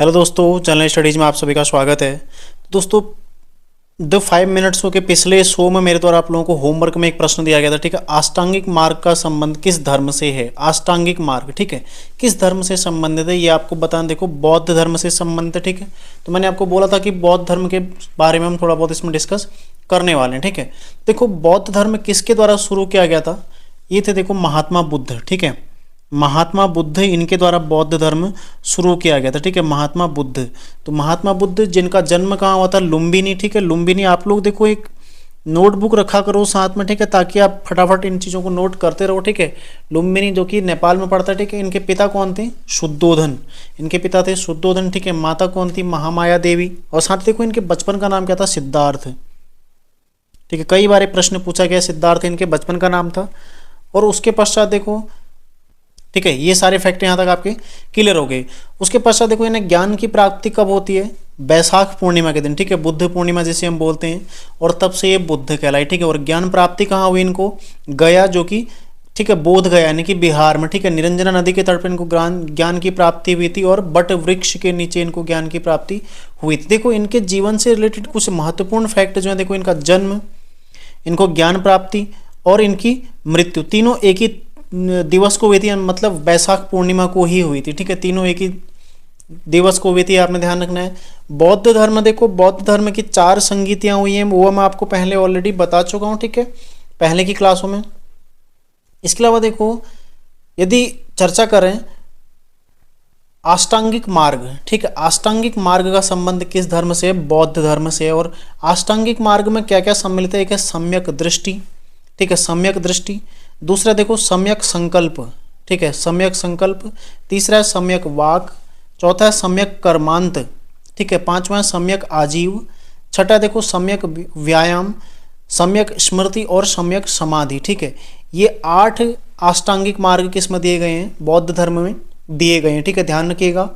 Hello दोस्तों, channel studies में आप सभी का स्वागत है। दोस्तों, द 5 मिनट्स के पिछले शो में मेरे द्वारा आप लोगों को होमवर्क में एक प्रश्न दिया गया था। ठीक है, अष्टांगिक मार्ग का संबंध किस धर्म से है। अष्टांगिक मार्ग, ठीक है, किस धर्म से संबंधित है ये आपको बताना। देखो, बौद्ध धर्म से संबंधित है। ठीक है, तो मैंने आपको बोला था कि बौद्ध धर्म के बारे में हम थोड़ा बहुत इसमें डिस्कस करने वाले हैं। ठीक है, देखो, बौद्ध धर्म किसके द्वारा शुरू किया गया था। ये थे, देखो, महात्मा बुद्ध। ठीक है, महात्मा बुद्ध, इनके द्वारा बौद्ध धर्म शुरू किया गया था। ठीक है, महात्मा बुद्ध। तो महात्मा बुद्ध जिनका जन्म कहाँ हुआ था, लुम्बिनी। ठीक है, लुम्बिनी। आप लोग देखो, एक नोटबुक रखा करो साथ में। ठीक है, ताकि आप फटाफट इन चीज़ों को नोट करते रहो। ठीक है, लुम्बिनी जो कि नेपाल में पड़ता है। ठीक है, इनके पिता कौन थे, शुद्धोधन। इनके पिता थे शुद्धोधन। ठीक है, माता कौन थी, महामाया देवी। और साथ देखो, इनके बचपन का नाम क्या था, सिद्धार्थ। ठीक है, कई बार प्रश्न पूछा गया, सिद्धार्थ इनके बचपन का नाम था। और उसके पश्चात देखो, ठीक है, ये सारे फैक्ट यहाँ तक आपके क्लियर हो गए। उसके पश्चात देखो, इन्हें ज्ञान की प्राप्ति कब होती है, बैसाख पूर्णिमा के दिन। ठीक है, बुद्ध पूर्णिमा जिसे हम बोलते हैं, और तब से ये बुद्ध कहलाए। ठीक है, और ज्ञान प्राप्ति कहाँ हुई इनको, गया, जो कि, ठीक है, बोध गया यानी कि बिहार में। ठीक है, निरंजना नदी के तट पर इनको ज्ञान की प्राप्ति हुई थी, और बट वृक्ष के नीचे इनको ज्ञान की प्राप्ति हुई थी। देखो, इनके जीवन से रिलेटेड कुछ महत्वपूर्ण फैक्ट जो है, देखो, इनका जन्म, इनको ज्ञान प्राप्ति और इनकी मृत्यु तीनों एक ही दिवस को हुई थी, मतलब बैसाख पूर्णिमा को ही हुई थी। ठीक है, तीनों एक ही दिवस को हुई थी, आपने ध्यान रखना है। बौद्ध धर्म, देखो, बौद्ध धर्म की 4 संगीतियां हुई हैं, वो मैं आपको पहले ऑलरेडी बता चुका हूं। ठीक है, पहले की क्लासों में। इसके अलावा देखो, यदि चर्चा करें अष्टांगिक मार्ग, ठीक है, अष्टांगिक मार्ग का संबंध किस धर्म से है, बौद्ध धर्म से। और अष्टांगिक मार्ग में क्या क्या सम्मिलित है, एक है सम्यक दृष्टि। ठीक है, सम्यक दृष्टि। दूसरा देखो, सम्यक संकल्प। ठीक है, सम्यक संकल्प। तीसरा है सम्यक वाक। चौथा है सम्यक कर्मांत। ठीक है, पांचवा है सम्यक आजीव। छठा देखो, सम्यक व्यायाम, सम्यक स्मृति और सम्यक समाधि। ठीक है, ये 8 अष्टांगिक मार्ग किसमें दिए गए हैं, बौद्ध धर्म में दिए गए हैं। ठीक है, ध्यान रखिएगा।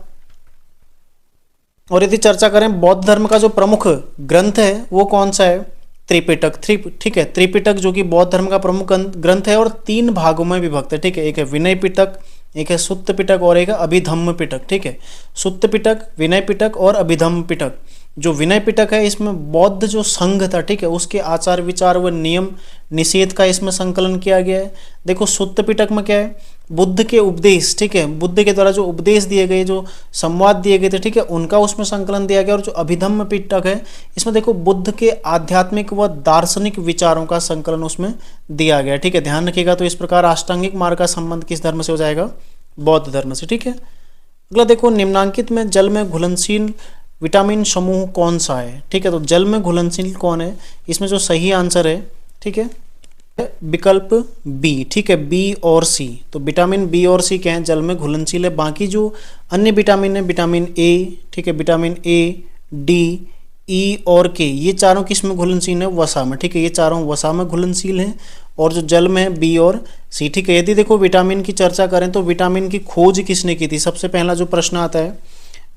और यदि चर्चा करें बौद्ध धर्म का जो प्रमुख ग्रंथ है वो कौन सा है, त्रिपिटक। ठीक है, त्रिपिटक जो कि बौद्ध धर्म का प्रमुख ग्रंथ है, और 3 भागों में विभक्त है। ठीक है, एक है विनय पिटक, एक है सुत्त पिटक और एक है अभिधम्म पिटक। ठीक है, सुत्त पिटक, विनय पिटक और अभिधम्म पिटक। जो विनय पिटक है, इसमें बौद्ध जो संघ था, ठीक है, उसके आचार विचार व नियम निषेध का इसमें संकलन किया गया है। देखो, सुत्त पिटक में क्या है, बुद्ध के उपदेश, ठीक है, बुद्ध के द्वारा जो उपदेश दिए गए, जो संवाद दिए गए थे, ठीक है, उनका उसमें संकलन दिया गया। और जो अभिधम्म पिटक है, इसमें देखो बुद्ध के आध्यात्मिक व दार्शनिक विचारों का संकलन उसमें दिया गया। ठीक है, ध्यान रखिएगा। तो इस प्रकार अष्टांगिक मार्ग का संबंध किस धर्म से हो जाएगा, बौद्ध धर्म से। ठीक है, अगला देखो, निम्नांकित में जल में घुलनशील विटामिन समूह कौन सा है। ठीक है, तो जल में घुलनशील कौन है, इसमें जो सही आंसर है, ठीक है, विकल्प बी। ठीक है, बी और सी। तो विटामिन बी और सी क्या है, जल में घुलनशील है। बाकी जो अन्य विटामिन है, विटामिन ए, ठीक है, विटामिन ए, डी, ई और के, ये चारों किस में घुलनशील है, वसा में। ठीक है, ये चारों वसा में घुलनशील हैं। और जो जल में है, बी और सी। ठीक है, यदि देखो विटामिन की चर्चा करें तो विटामिन की खोज किसने की थी, सबसे पहला जो प्रश्न आता है,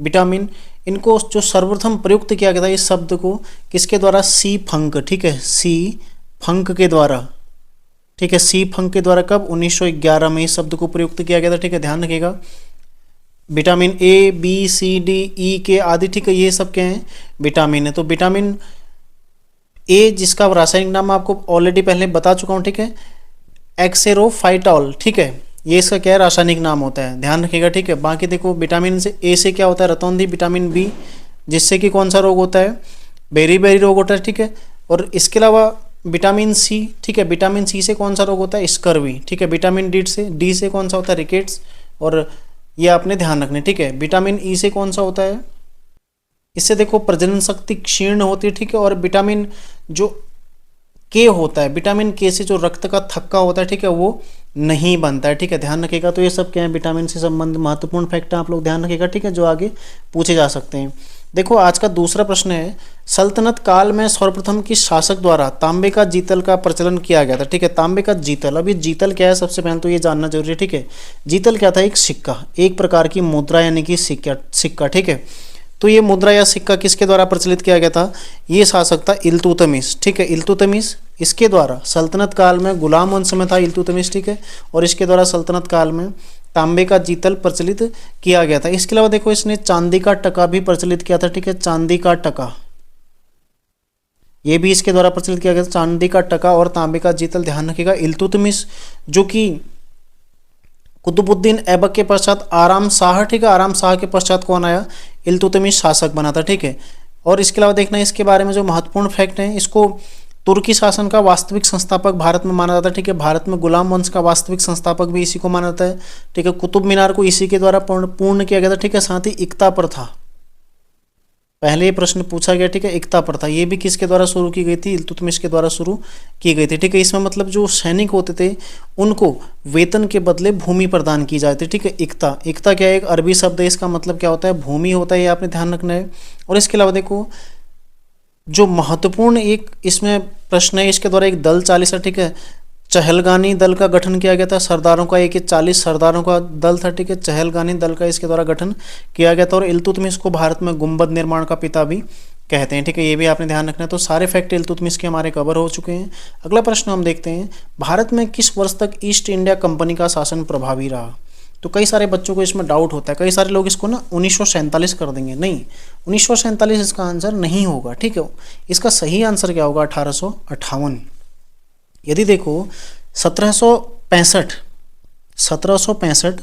विटामिन, इनको जो सर्वप्रथम प्रयुक्त किया गया था इस शब्द को किसके द्वारा, सी फंक। ठीक है, सी फंक के द्वारा। ठीक है, सी फंक के द्वारा कब, 1911 में इस शब्द को प्रयुक्त किया गया था। ठीक है, ध्यान रखिएगा। Vitamin A, B, C, D, E, K आदि, ठीक है, ये सब क्या हैं, विटामिन है। तो विटामिन ए, जिसका रासायनिक नाम आपको ऑलरेडी पहले बता चुका हूँ, ठीक है, एक्सेरोफाइटॉल। ठीक है, ये इसका क्या है, रासायनिक नाम होता है, ध्यान रखिएगा। ठीक है, बाकी देखो, विटामिन से ए से क्या होता है, रतौंधी। विटामिन बी, जिससे कि कौन सा रोग होता है, बेरी रोग होता है। ठीक है, और इसके अलावा विटामिन सी, ठीक है, विटामिन सी से कौन सा रोग होता है, स्कर्वी। ठीक है, विटामिन डी से कौन सा होता है, रिकेट्स। और ये आपने ध्यान रखना है। ठीक है, विटामिन ई से कौन सा होता है, इससे देखो प्रजनन शक्ति क्षीण होती है। ठीक है, और विटामिन जो के होता है, विटामिन के से जो रक्त का थक्का होता है, ठीक है, वो नहीं बनता है। ठीक है, ध्यान रखिएगा। तो ये सब क्या है, विटामिन से संबंध महत्वपूर्ण फैक्ट आप लोग ध्यान रखिएगा। ठीक है, जो आगे पूछे जा सकते हैं। देखो, आज का दूसरा प्रश्न है, सल्तनत काल में सर्वप्रथम किस शासक द्वारा तांबे का जीतल का प्रचलन किया गया था। ठीक है, तांबे का जीतल। अब ये जीतल क्या है, सबसे पहले तो ये जानना जरूरी है। ठीक है, जीतल क्या था, एक सिक्का, एक प्रकार की मुद्रा यानी कि सिक्का। ठीक है, तो ये मुद्रा या सिक्का किसके द्वारा प्रचलित किया गया था, ये शासक था इल्तुतमिश। ठीक है, इल्तुतमिश, इसके द्वारा सल्तनत काल में गुलाम वंश में था इल्तुतमिश। ठीक है, और इसके द्वारा सल्तनत काल में तांबे का जीतल प्रचलित किया गया था। इसके अलावा देखो इसने चांदी का टका भी प्रचलित किया था, ठीक है, चांदी का टका ये भी इसके द्वारा प्रचलित किया गया था, चांदी का टका और तांबे का जीतल। ध्यान रखिएगा इल्तुतमिश जो कि कुतुबुद्दीन ऐबक के पश्चात आराम शाह, ठीक है, आराम शाह के पश्चात कौन आया, इल्तुतमिश शासक बना था, ठीक है। और इसके अलावा देखना इसके बारे में जो महत्वपूर्ण फैक्ट है, इसको तुर्की शासन का वास्तविक संस्थापक भारत में माना जाता है, ठीक है, भारत में गुलाम वंश का वास्तविक संस्थापक भी इसी को माना जाता है, ठीक है। कुतुब मीनार को इसी के द्वारा पूर्ण किया गया था, ठीक है। साथ ही इक्ता प्रथा, पहले ये प्रश्न पूछा गया, ठीक है, इक्ता प्रथा ये भी किसके द्वारा शुरू की गई थी, इल्तुतमिश के द्वारा शुरू की गई थी, ठीक है। इसमें मतलब जो सैनिक होते थे उनको वेतन के बदले भूमि प्रदान की जाती है, ठीक है। इक्ता, इक्ता क्या है, एक अरबी शब्द है, इसका मतलब क्या होता है, भूमि होता है, ये आपने ध्यान रखना है। और इसके अलावा देखो जो महत्वपूर्ण एक इसमें प्रश्न है, इसके द्वारा एक दल 40 है, ठीक है, चहलगानी दल का गठन किया गया था, सरदारों का एक 40 सरदारों का दल था, ठीक है, चहलगानी दल का इसके द्वारा गठन किया गया था। और इल्तुतमिश को भारत में गुंबद निर्माण का पिता भी कहते हैं, ठीक है, ये भी आपने ध्यान रखना है। तो सारे फैक्ट इल्तुतमिश के हमारे कवर हो चुके हैं। अगला प्रश्न हम देखते हैं, भारत में किस वर्ष तक ईस्ट इंडिया कंपनी का शासन प्रभावी रहा। तो कई सारे बच्चों को इसमें डाउट होता है, कई सारे लोग इसको ना 1947 कर देंगे, नहीं 1947 इसका आंसर नहीं होगा, ठीक है। इसका सही आंसर क्या होगा, 1858। यदि देखो 1765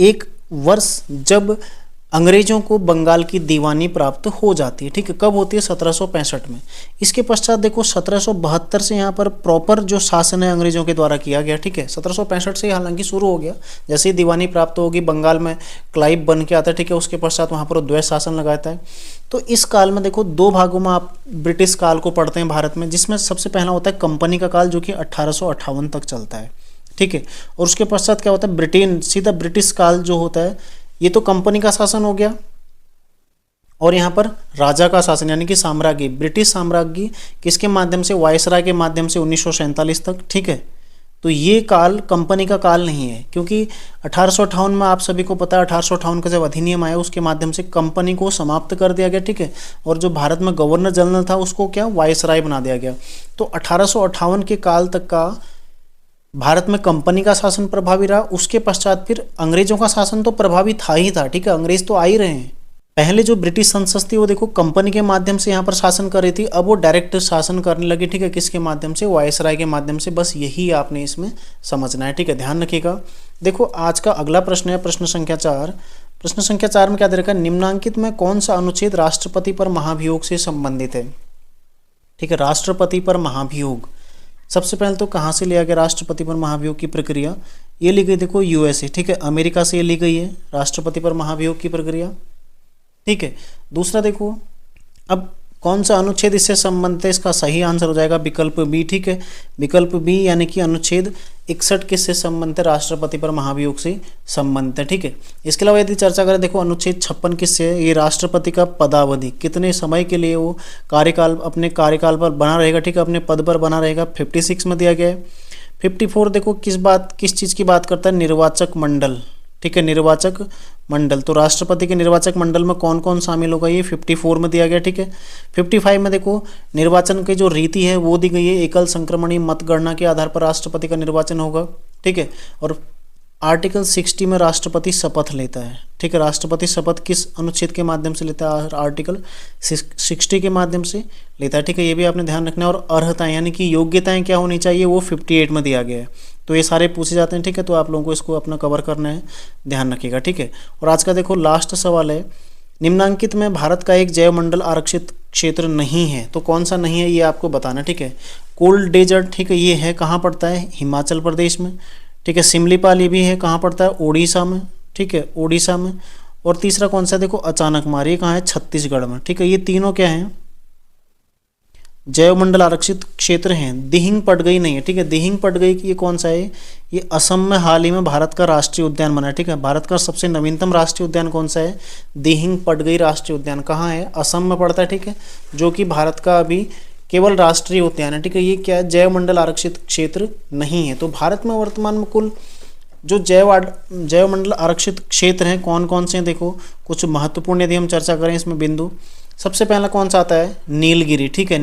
एक वर्ष जब अंग्रेजों को बंगाल की दीवानी प्राप्त हो जाती है, ठीक है, कब होती है, 1765 में। इसके पश्चात देखो 1772 से यहाँ पर प्रॉपर जो शासन है अंग्रेजों के द्वारा किया गया, ठीक है। 1765 से हालांकि शुरू हो गया, जैसे ही दीवानी प्राप्त होगी बंगाल में क्लाइव बन के आता है, ठीक है, उसके पश्चात वहाँ पर द्वैत शासन लगाता है। तो इस काल में देखो दो भागों में आप ब्रिटिश काल को पढ़ते हैं भारत में, जिसमें सबसे पहला होता है कंपनी का काल जो कि 1858 तक चलता है, ठीक है। और उसके पश्चात क्या होता है, ब्रिटेन, सीधा ब्रिटिश काल जो होता है, ये तो कंपनी का शासन हो गया। और यहाँ पर राजा का शासन यानी कि साम्राज्य, ब्रिटिश साम्राज्य किसके माध्यम से, वायसराय के माध्यम से 1947 तक, ठीक है। तो ये काल कंपनी का काल नहीं है, क्योंकि 1858 में आप सभी को पता है 1858 का जब अधिनियम आया उसके माध्यम से कंपनी को समाप्त कर दिया गया, ठीक है। और जो भारत में गवर्नर जनरल था उसको क्या, वायसराय बना दिया गया। तो 1858 के काल तक का भारत में कंपनी का शासन प्रभावी रहा। उसके पश्चात फिर अंग्रेजों का शासन तो प्रभावी था ही था, ठीक है, अंग्रेज तो आ ही रहे हैं। पहले जो ब्रिटिश संसद थी वो देखो कंपनी के माध्यम से यहाँ पर शासन कर रही थी, अब वो डायरेक्ट शासन करने लगी, ठीक है, किसके माध्यम से, वायसराय के माध्यम से। बस यही आपने इसमें समझना है, ठीक है, ध्यान रखिएगा। देखो आज का अगला प्रश्न है प्रश्न संख्या 4। प्रश्न संख्या 4 में क्या दे रखा है, निम्नांकित में कौन सा अनुच्छेद राष्ट्रपति पर महाभियोग से संबंधित है, ठीक है। राष्ट्रपति पर महाभियोग सबसे पहले तो कहाँ से लिया गया राष्ट्रपति पर महाभियोग की प्रक्रिया, ये ली गई देखो यूएसए, ठीक है, अमेरिका से ये ली गई है राष्ट्रपति पर महाभियोग की प्रक्रिया, ठीक है। दूसरा देखो अब कौन सा अनुच्छेद इससे संबंधित है, इसका सही आंसर हो जाएगा विकल्प बी, ठीक है, विकल्प बी यानी कि अनुच्छेद 61 किससे संबंधित है, राष्ट्रपति पर महाभियोग से संबंधित है, ठीक है। इसके अलावा यदि चर्चा करें देखो अनुच्छेद 56 किससे है, ये राष्ट्रपति का पदावधि कितने समय के लिए वो कार्यकाल अपने कार्यकाल पर बना रहेगा, ठीक है, अपने पद पर बना रहेगा, 56 में दिया गया है। 54 देखो किस चीज़ की बात करता है, निर्वाचक मंडल, ठीक है, निर्वाचक मंडल। तो राष्ट्रपति के निर्वाचक मंडल में कौन कौन शामिल होगा, ये 54 में दिया गया, ठीक है। 55 में देखो निर्वाचन की जो रीति है वो दी गई है, एकल संक्रमणीय मतगणना के आधार पर राष्ट्रपति का निर्वाचन होगा, ठीक है। और आर्टिकल 60 में राष्ट्रपति शपथ लेता है, ठीक है, राष्ट्रपति शपथ किस अनुच्छेद के माध्यम से लेता है, आर्टिकल 60 के माध्यम से लेता है, ठीक है, ये भी आपने ध्यान रखना है। और अर्हताएं यानी कि योग्यताएं क्या होनी चाहिए, वो 58 में दिया गया है। तो ये सारे पूछे जाते हैं, ठीक है, तो आप लोगों को इसको अपना कवर करना है, ध्यान रखिएगा, ठीक है। और आज का देखो लास्ट सवाल है, निम्नांकित में भारत का एक जैव मंडल आरक्षित क्षेत्र नहीं है, तो कौन सा नहीं है ये आपको बताना, ठीक है। कोल्ड डेजर्ट, ठीक है, ये है कहाँ पड़ता है, हिमाचल प्रदेश में, ठीक है। सिमलीपाल ये भी है कहाँ पड़ता है, उड़ीसा में, ठीक है, उड़ीसा में। और तीसरा कौन सा देखो अचानक मार, ये कहाँ है, छत्तीसगढ़ में, ठीक है। ये तीनों क्या हैं, जैव मंडल आरक्षित क्षेत्र हैं। दिहिंग पटगई नहीं है, ठीक है, दिहिंग पटगई ये कौन सा है, ये असम में हाल ही में भारत का राष्ट्रीय उद्यान बना है, ठीक है। भारत का सबसे नवीनतम राष्ट्रीय उद्यान कौन सा है, दिहिंग पटगई राष्ट्रीय उद्यान कहाँ है, असम में पड़ता है, ठीक है, जो कि भारत का अभी केवल राष्ट्रीय उद्यान है, ठीक है। ये क्या है, जैव मंडल आरक्षित क्षेत्र नहीं है। तो भारत में वर्तमान में कुल जो जैव मंडल आरक्षित क्षेत्र हैं कौन कौन से हैं, देखो कुछ महत्वपूर्ण यदि हम चर्चा करें इसमें बिंदु, सबसे पहला कौन सा आता है, नीलगिरी, ठीक है,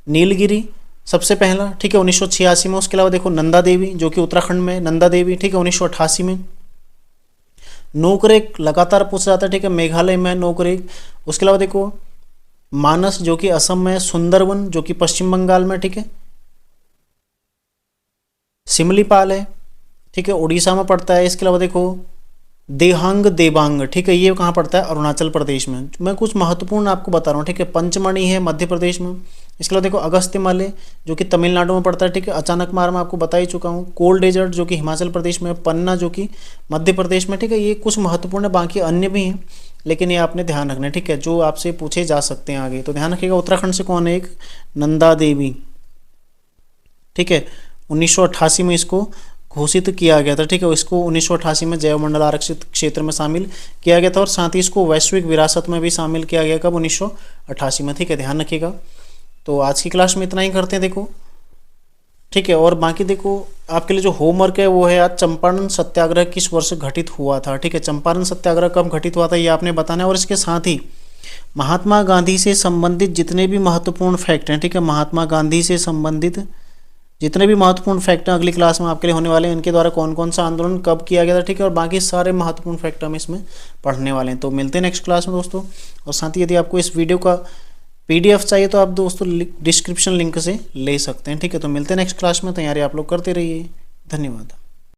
नीलगिरी सबसे पहला, ठीक है, 1986 में। उसके अलावा देखो नंदा देवी जो कि उत्तराखंड में, नंदा देवी, ठीक है, 1988 में। नोकरेक लगातार पूछा जाता है, ठीक है, मेघालय में नोकरेक। उसके अलावा देखो मानस जो कि असम में, सुंदरवन जो कि पश्चिम बंगाल में, ठीक है, सिमलीपाल है, ठीक है, उड़ीसा में पड़ता है। इसके अलावा देखो देहांग देबांग, ठीक है, ये कहाँ पड़ता है, अरुणाचल प्रदेश में। मैं कुछ महत्वपूर्ण आपको बता रहा हूँ, ठीक है। पंचमढ़ी है मध्य प्रदेश में। इसके अलावा देखो अगस्त्यमल है जो कि तमिलनाडु में पड़ता है, ठीक है। अचानक मार मैं आपको बता ही चुका हूँ। कोल डेजर्ट जो कि हिमाचल प्रदेश में है। पन्ना जो कि मध्य प्रदेश में, ठीक है। ये कुछ महत्वपूर्ण है, बाकी अन्य भी हैं, लेकिन ये आपने ध्यान रखना है, ठीक है, जो आपसे पूछे जा सकते हैं आगे। तो ध्यान रखिएगा। उत्तराखंड से कौन है, एक नंदा देवी, ठीक है, 1988 में इसको घोषित किया गया था, ठीक है। इसको 1988 में जैव मंडल आरक्षित क्षेत्र में शामिल किया गया था, और साथ ही इसको वैश्विक विरासत में भी शामिल किया गया, कब, 1988 में, ठीक है, ध्यान रखिएगा। तो आज की क्लास में इतना ही करते हैं, देखो, ठीक है। और बाकी देखो आपके लिए जो होमवर्क है वो है, आज चंपारण सत्याग्रह किस वर्ष घटित हुआ था, ठीक है। चंपारण सत्याग्रह कब घटित हुआ था ये आपने बताना है। और इसके साथ ही महात्मा गांधी से संबंधित जितने भी महत्वपूर्ण फैक्ट हैं, ठीक है, महात्मा गांधी से संबंधित जितने भी महत्वपूर्ण फैक्ट हैं अगली क्लास में आपके लिए होने वाले हैं। इनके द्वारा कौन कौन सा आंदोलन कब किया गया था, ठीक है, और बाकी सारे महत्वपूर्ण फैक्ट हम इसमें पढ़ने वाले हैं। तो मिलते हैं नेक्स्ट क्लास में दोस्तों। और साथ ही यदि आपको इस वीडियो का PDF चाहिए तो आप दोस्तों डिस्क्रिप्शन लिंक से ले सकते हैं, ठीक है। तो मिलते हैं नेक्स्ट क्लास में। तैयारी आप लोग करते रहिए। धन्यवाद।